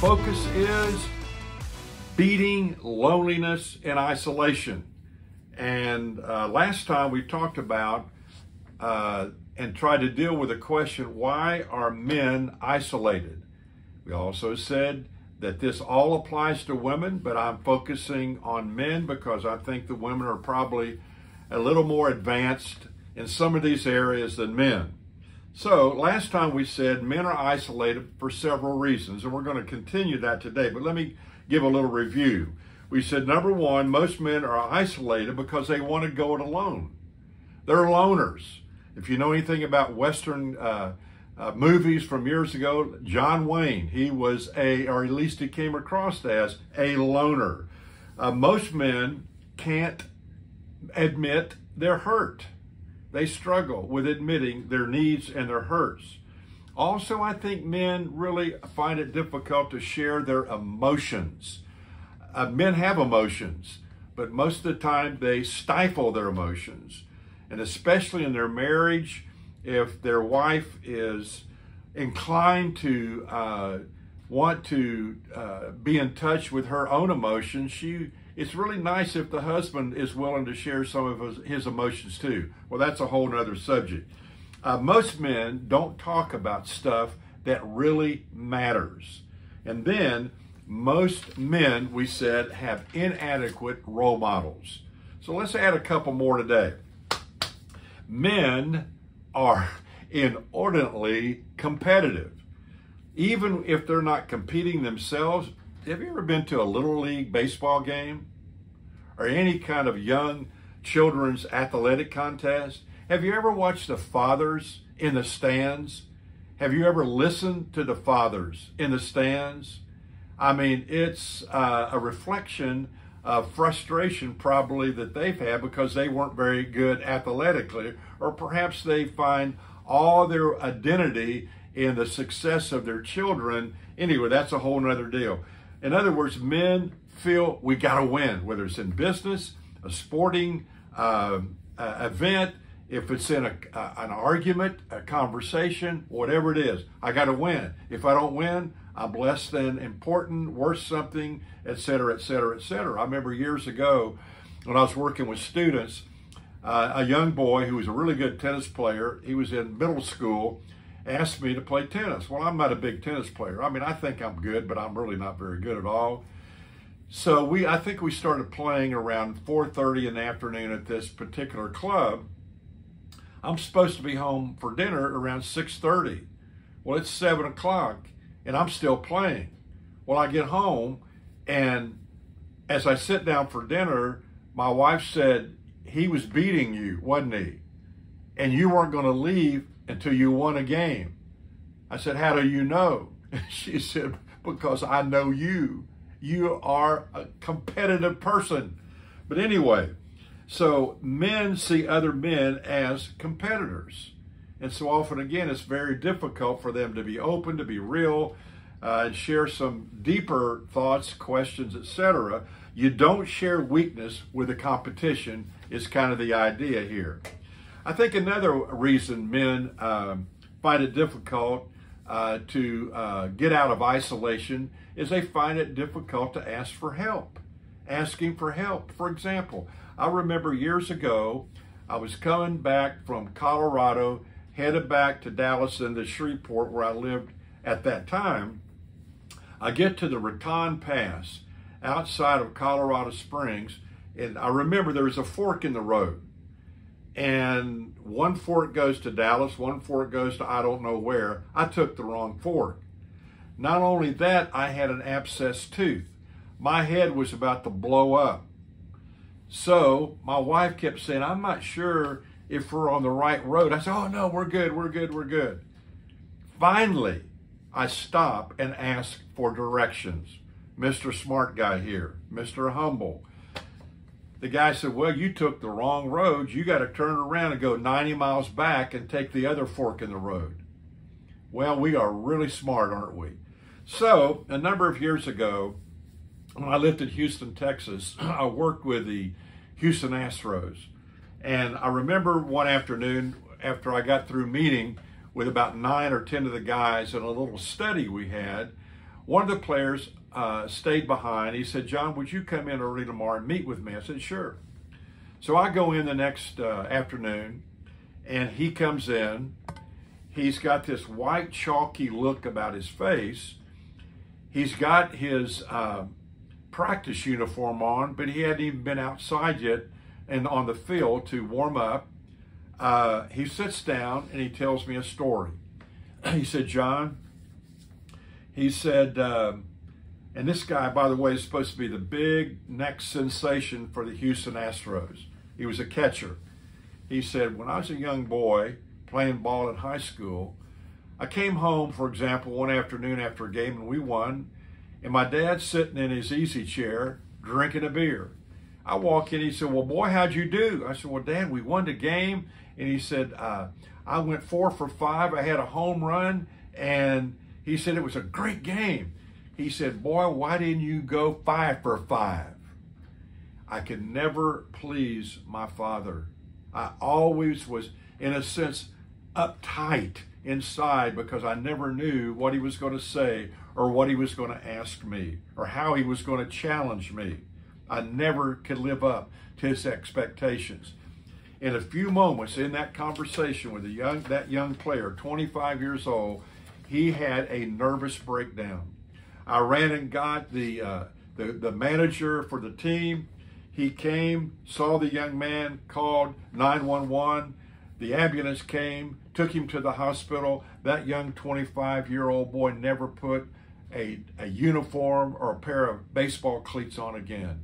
focus is beating loneliness and isolation. And last time we talked about and tried to deal with the question, why are men isolated? We also said that this all applies to women, but I'm focusing on men because I think the women are probably a little more advanced in some of these areas than men. So last time we said men are isolated for several reasons, and we're going to continue that today, but let me give a little review. We said, number one, most men are isolated because they want to go it alone. They're loners. If you know anything about Western movies from years ago, John Wayne, he was or at least he came across as a loner. Most men can't admit they're hurt. They struggle with admitting their needs and their hurts. Also, I think men really find it difficult to share their emotions. Men have emotions, but most of the time they stifle their emotions. And especially in their marriage, if their wife is inclined to want to be in touch with her own emotions, it's really nice if the husband is willing to share some of his emotions too. Well, that's a whole nother subject. Most men don't talk about stuff that really matters. And then most men, we said, have inadequate role models. So let's add a couple more today. Men are inordinately competitive. Even if they're not competing themselves, have you ever been to a Little League baseball game? Or any kind of young children's athletic contest? Have you ever watched the fathers in the stands? Have you ever listened to the fathers in the stands? I mean, it's a reflection of frustration probably that they've had because they weren't very good athletically, or perhaps they find all their identity in the success of their children. Anyway, that's a whole nother deal. In other words, men feel we got to win, whether it's in business, a sporting event, if it's in an argument, a conversation, whatever it is, I got to win. If I don't win, I'm less than important, worth something, etc., etc., etc. I remember years ago when I was working with students, a young boy who was a really good tennis player, he was in middle school, asked me to play tennis. Well, I'm not a big tennis player. I mean, I think I'm good, but I'm really not very good at all. So I think we started playing around 4:30 in the afternoon at this particular club. I'm supposed to be home for dinner around 6:30. Well, it's 7 o'clock and I'm still playing. Well, I get home and as I sit down for dinner, my wife said, he was beating you, wasn't he? And you weren't going to leave until you won a game. I said, how do you know? She said, because I know you. You are a competitive person. But anyway, so men see other men as competitors. And so often, again, it's very difficult for them to be open, to be real, and share some deeper thoughts, questions, etc. You don't share weakness with the competition is kind of the idea here. I think another reason men find it difficult to get out of isolation is they find it difficult to ask for help. Asking for help. For example, I remember years ago, I was coming back from Colorado, headed back to Dallas and to Shreveport where I lived at that time. I get to the Raton Pass outside of Colorado Springs, and I remember there was a fork in the road. And one fork goes to Dallas, one fork goes to I don't know where. I took the wrong fork. Not only that, I had an abscessed tooth. My head was about to blow up. So my wife kept saying, I'm not sure if we're on the right road. I said, oh no, we're good, we're good, we're good. Finally, I stop and ask for directions. Mr. Smart Guy here, Mr. Humble. The guy said, well, you took the wrong road. You got to turn around and go 90 miles back and take the other fork in the road. Well, we are really smart, aren't we? So a number of years ago, when I lived in Houston, Texas, I worked with the Houston Astros. And I remember one afternoon after I got through meeting with about 9 or 10 of the guys in a little study we had, One of the players stayed behind. He said, John, would you come in early tomorrow and meet with me? I said, sure. So I go in the next afternoon, and he comes in. He's got this white chalky look about his face. He's got his practice uniform on, but he hadn't even been outside yet and on the field to warm up. He sits down and he tells me a story. He said, John, he said, and this guy, by the way, is supposed to be the big next sensation for the Houston Astros. He was a catcher. He said, when I was a young boy playing ball in high school, I came home, for example, one afternoon after a game and we won, and my dad's sitting in his easy chair drinking a beer. I walk in, he said, well, boy, how'd you do? I said, well, Dad, we won the game. And he said, I went 4 for 5. I had a home run. And he said, it was a great game. He said, boy, why didn't you go 5 for 5? I could never please my father. I always was, in a sense, uptight inside because I never knew what he was going to say or what he was going to ask me or how he was going to challenge me. I never could live up to his expectations. In a few moments in that conversation with that young player, 25 years old, he had a nervous breakdown. I ran and got the manager for the team. He came, saw the young man, called 911. The ambulance came, took him to the hospital. That young 25-year-old boy never put a uniform or a pair of baseball cleats on again.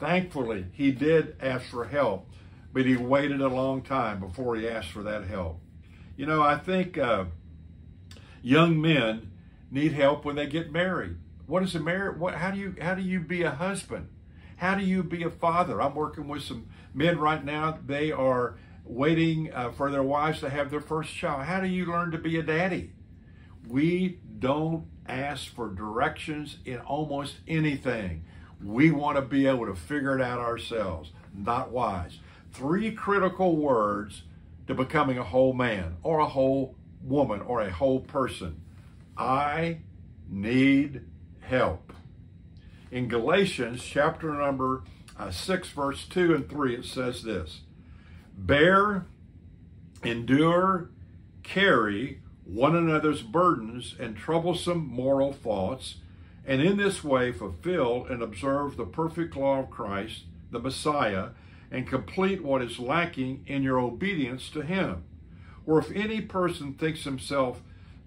Thankfully, he did ask for help, but he waited a long time before he asked for that help. You know, I think young men need help when they get married. What is a marriage? How do you be a husband? How do you be a father? I'm working with some men right now. They are waiting for their wives to have their first child. How do you learn to be a daddy? We don't ask for directions in almost anything. We want to be able to figure it out ourselves. Not wise. 3 critical words to becoming a whole man or a whole woman or a whole person. I need help. In Galatians chapter number 6, verse 2 and 3, it says this: bear, endure, carry one another's burdens and troublesome moral thoughts, and in this way fulfill and observe the perfect law of Christ, the Messiah, and complete what is lacking in your obedience to him. Or if any person thinks himself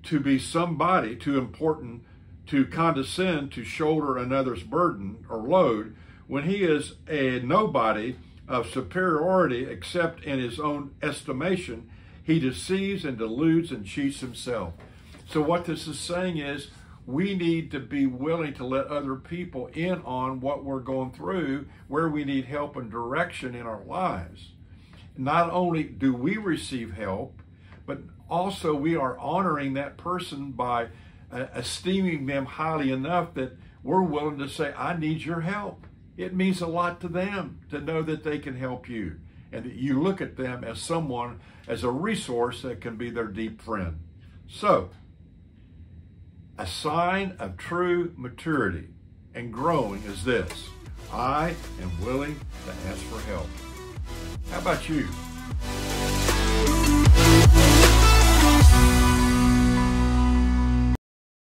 to be somebody too important to condescend to shoulder another's burden or load, when he is a nobody of superiority except in his own estimation, he deceives and deludes and cheats himself. So what this is saying is we need to be willing to let other people in on what we're going through, where we need help and direction in our lives. Not only do we receive help, but also we are honoring that person by esteeming them highly enough that we're willing to say, I need your help. It means a lot to them to know that they can help you and that you look at them as someone, as a resource that can be their deep friend. So, a sign of true maturity and growing is this: I am willing to ask for help. How about you?